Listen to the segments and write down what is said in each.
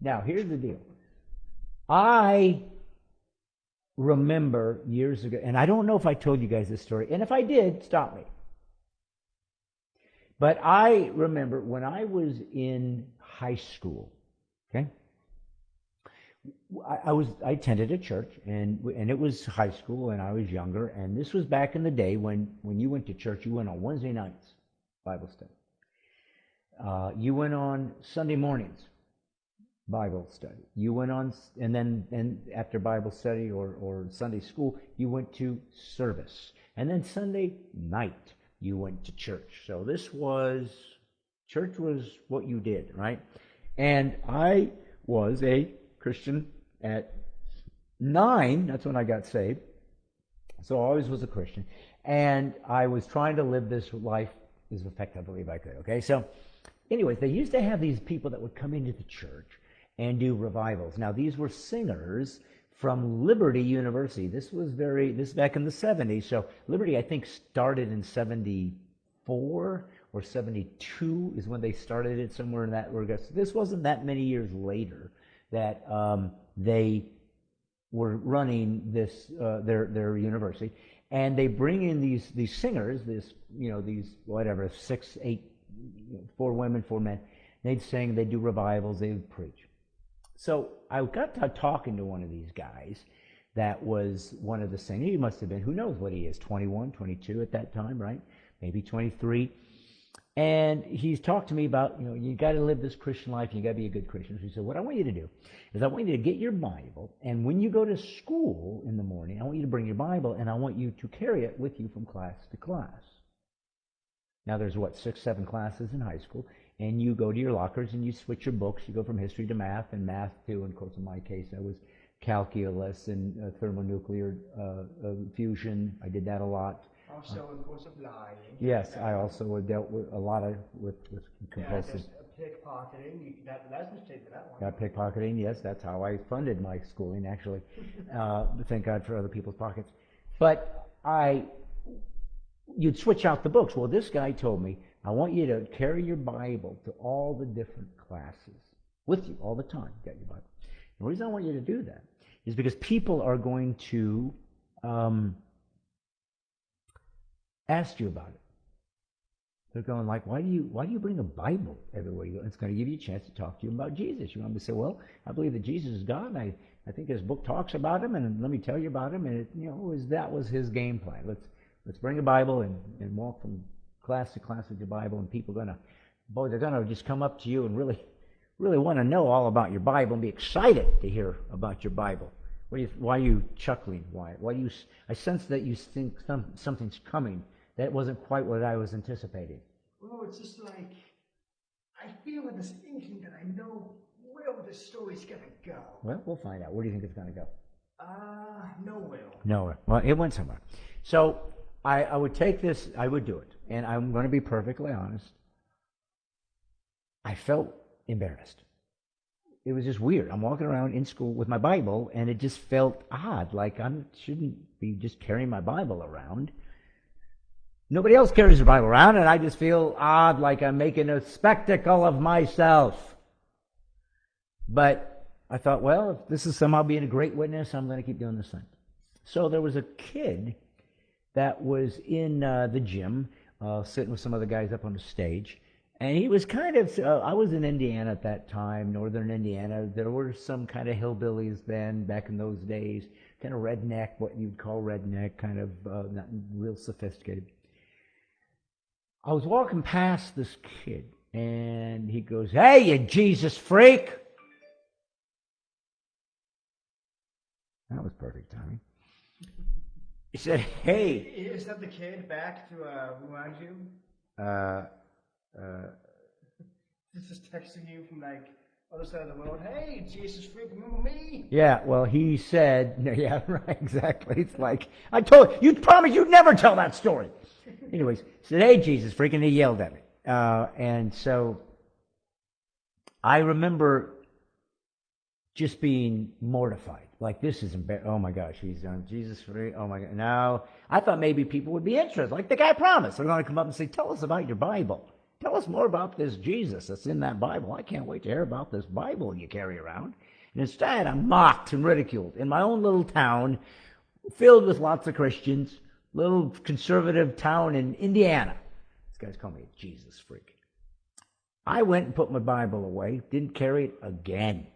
Now, here's the deal. I remember years ago, and I don't know if I told you guys this story, and if I did, stop me. But I remember when I was in high school, okay? I attended a church, and it was high school, and I was younger, and this was back in the day when you went to church, you went on Wednesday nights, Bible study. You went on Sunday mornings, Bible study. You went on, and after Bible study or Sunday school, you went to service. And then Sunday night, you went to church. So church was what you did, right? And I was a Christian at 9. That's when I got saved. So I always was a Christian. And I was trying to live this life as effectively as I could, okay? So anyways, they used to have these people that would come into the church and do revivals. Now, these were singers from Liberty University. This was back in the 70s. So Liberty, I think, started in 74 or 72 is when they started it, somewhere in that regard. So this wasn't that many years later that they were running this their university, and they bring in these singers, these whatever 6, 8, 4 women, 4 men. They'd sing, they'd do revivals, they would preach. So I got to talking to one of these guys that was one of the singers. He must have been, who knows what he is, 21, 22 at that time, right? Maybe 23. And he's talked to me about, you got to live this Christian life, and you got to be a good Christian. So he said, what I want you to do is I want you to get your Bible, and when you go to school in the morning, I want you to bring your Bible, and I want you to carry it with you from class to class. Now there's 6, 7 classes in high school, and you go to your lockers and you switch your books. You go from history to math, and math to, and of course in my case, I was calculus and thermonuclear fusion. I did that a lot. Also, of course, of lying. Yes, I also dealt with a lot with compulsive. Yeah, pickpocketing. That's a mistake for that one. Got pickpocketing. Yes, that's how I funded my schooling. Actually, thank God for other people's pockets. But you'd switch out the books. Well, this guy told me, I want you to carry your Bible to all the different classes with you all the time. You got your Bible. The reason I want you to do that is because people are going to ask you about it. They're going like, why do you bring a Bible everywhere you go? It's going to give you a chance to talk to you about Jesus. You're going to say, well, I believe that Jesus is God, and I think his book talks about him, and let me tell you about him. And that was his game plan. Let's bring a Bible and walk from class to class with your Bible, and people they're going to just come up to you and really, really want to know all about your Bible and be excited to hear about your Bible. Why are you chuckling? Why do you? I sense that you think something's coming. That wasn't quite what I was anticipating. Well, it's just like, I feel with this inkling that I know where this story's going to go. Well, we'll find out. Where do you think it's going to go? Nowhere. Nowhere. Well, it went somewhere. So I would take this, I would do it. And I'm going to be perfectly honest. I felt embarrassed. It was just weird. I'm walking around in school with my Bible, and it just felt odd, like I shouldn't be just carrying my Bible around. Nobody else carries their Bible around, and I just feel odd, like I'm making a spectacle of myself. But I thought, well, if this is somehow being a great witness, I'm going to keep doing this thing. So there was a kid that was in the gym, sitting with some other guys up on the stage, and he was kind of, I was in Indiana at that time, northern Indiana. There were some kind of hillbillies then, back in those days, kind of redneck, what you'd call redneck, kind of not real sophisticated. I was walking past this kid, and he goes, "Hey, you Jesus freak!" That was perfect timing. He said, "Hey." Is that the kid back to remind you? This is texting you from like other side of the world. Hey, Jesus freak, remember me? Yeah, well, he said, yeah, right, exactly. It's like, I told you promised you'd never tell that story. Anyways, he said, "Hey, Jesus freak," and he yelled at me. And so I remember just being mortified. Like, this is embarrassing. Oh my gosh, he's on Jesus freak. Oh my God. Now, I thought maybe people would be interested. Like the guy promised. They're going to come up and say, "Tell us about your Bible. Tell us more about this Jesus that's in that Bible. I can't wait to hear about this Bible you carry around. And instead, I'm mocked and ridiculed in my own little town, filled with lots of Christians, little conservative town in Indiana. These guys call me a Jesus freak. I went and put my Bible away, didn't carry it again.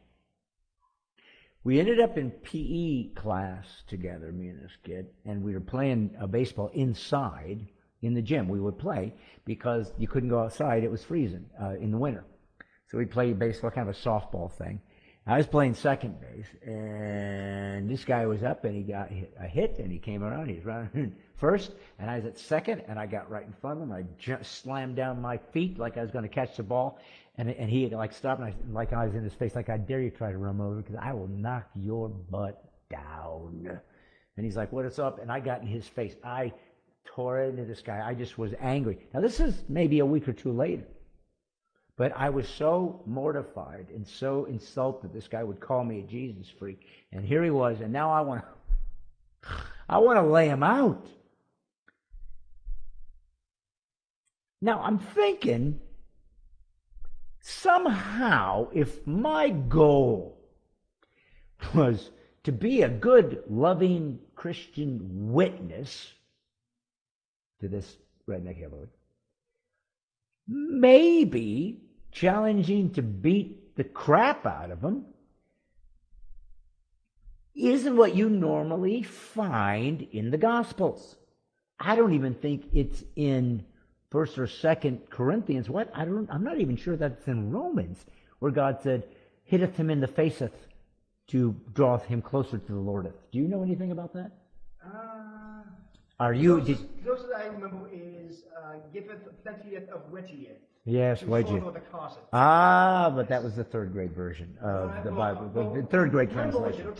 We ended up in PE class together, me and this kid, and we were playing baseball inside in the gym. We would play because you couldn't go outside. It was freezing in the winter. So we played baseball, kind of a softball thing. I was playing second base, and this guy was up, and he got a hit, and he came around. He was running first, and I was at second, and I got right in front of him. I just slammed down my feet like I was going to catch the ball, and he like stopped, and I was in his face, like, I dare you try to run over, because I will knock your butt down. And he's like, what is up? And I got in his face. I tore into this guy. I just was angry. Now, this is maybe a week or two later. But I was so mortified and so insulted this guy would call me a Jesus freak. And here he was, and now I want to lay him out. Now, I'm thinking, somehow, if my goal was to be a good, loving Christian witness to this redneck hillbilly, maybe challenging to beat the crap out of him isn't what you normally find in the Gospels. I don't even think it's in 1st or 2nd Corinthians. I'm not even sure that's in Romans, where God said, hitteth him in the faceth to draw him closer to the Lordeth. Do you know anything about that? Those that I remember is giveth plenty of wettieth. Yes, wedgie. But that was the 3rd grade version of the Bible, the 3rd grade translation.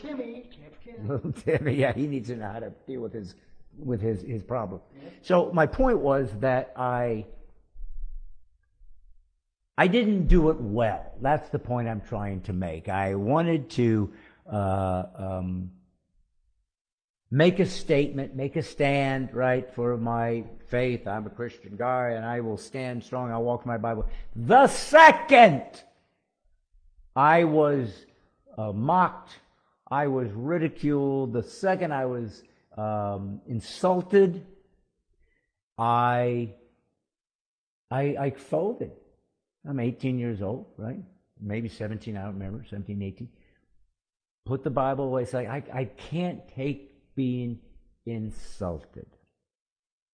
Little Timmy, yeah, he needs to know how to deal with his problem. Yeah. So my point was that I didn't do it well. That's the point I'm trying to make. I wanted to make a statement, make a stand, right, for my faith. I'm a Christian guy, and I will stand strong. I'll walk my Bible. The second I was mocked, I was ridiculed, the second I was insulted, I folded. I'm 18 years old, right? Maybe 17, I don't remember, 17, 18. Put the Bible away. It's like, I can't take being insulted.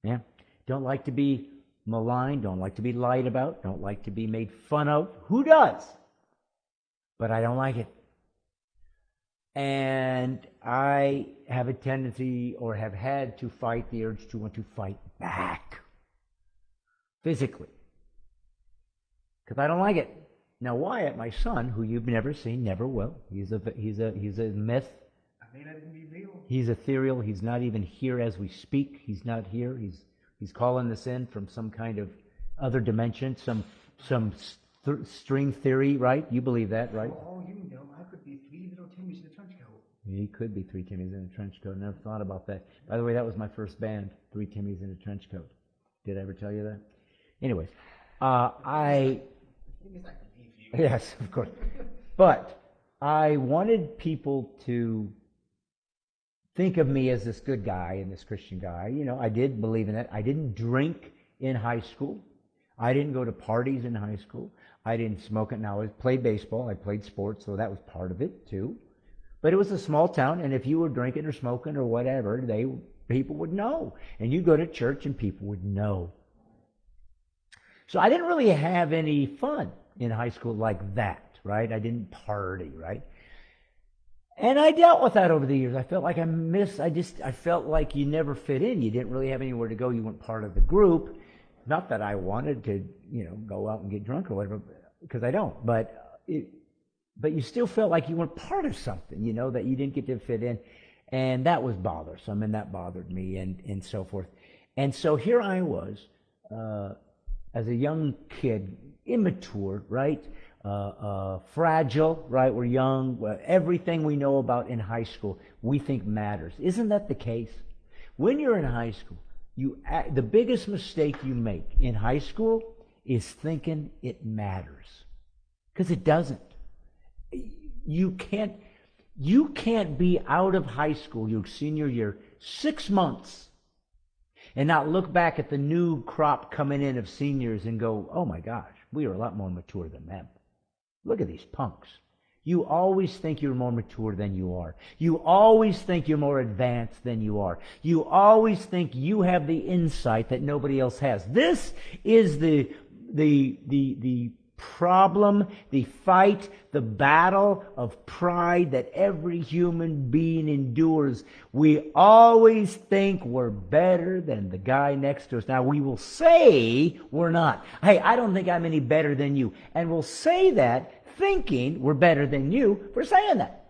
Yeah? Don't like to be maligned, don't like to be lied about, don't like to be made fun of. Who does? But I don't like it. And I have a tendency, or have had to fight the urge to want to fight back. Physically. Because I don't like it. Now Wyatt, my son, who you've never seen, never will. He's a myth. He's ethereal. He's not even here as we speak. He's not here. He's calling this in from some kind of other dimension, some string theory, right? You believe that, right? Oh, you know, I could be 3 little Timmys in a trench coat. He could be 3 Timmys in a trench coat. Never thought about that. By the way, that was my first band, 3 Timmys in a trench coat. Did I ever tell you that? Anyways, yes, of course. But I wanted people to think of me as this good guy and this Christian guy. You know, I did believe in it. I didn't drink in high school. I didn't go to parties in high school. I didn't smoke it. Now, I played baseball. I played sports, so that was part of it, too. But it was a small town, and if you were drinking or smoking or whatever, people would know. And you'd go to church, and people would know. So I didn't really have any fun in high school like that, right? I didn't party, right? And I dealt with that over the years. I felt like I felt like you never fit in. You didn't really have anywhere to go. You weren't part of the group. Not that I wanted to, go out and get drunk or whatever, because I don't. But you still felt like you weren't part of something, that you didn't get to fit in. And that was bothersome, and that bothered me, and so forth. And so here I was, as a young kid, immature, right? Fragile, right? We're young. Everything we know about in high school, we think matters. Isn't that the case? When you're in high school, the biggest mistake you make in high school is thinking it matters. Because it doesn't. You can't be out of high school, your senior year, 6 months, and not look back at the new crop coming in of seniors and go, oh my gosh, we are a lot more mature than them. Look at these punks. You always think you're more mature than you are. You always think you're more advanced than you are. You always think you have the insight that nobody else has. This is the problem, the fight, the battle of pride that every human being endures. We always think we're better than the guy next to us. Now, we will say we're not. Hey, I don't think I'm any better than you. And we'll say that thinking we're better than you for saying that.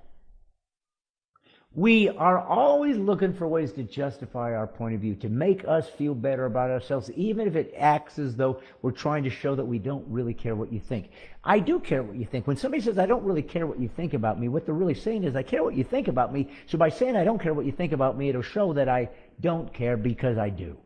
We are always looking for ways to justify our point of view, to make us feel better about ourselves, even if it acts as though we're trying to show that we don't really care what you think. I do care what you think. When somebody says, I don't really care what you think about me, what they're really saying is, I care what you think about me, so by saying I don't care what you think about me, it'll show that I don't care because I do.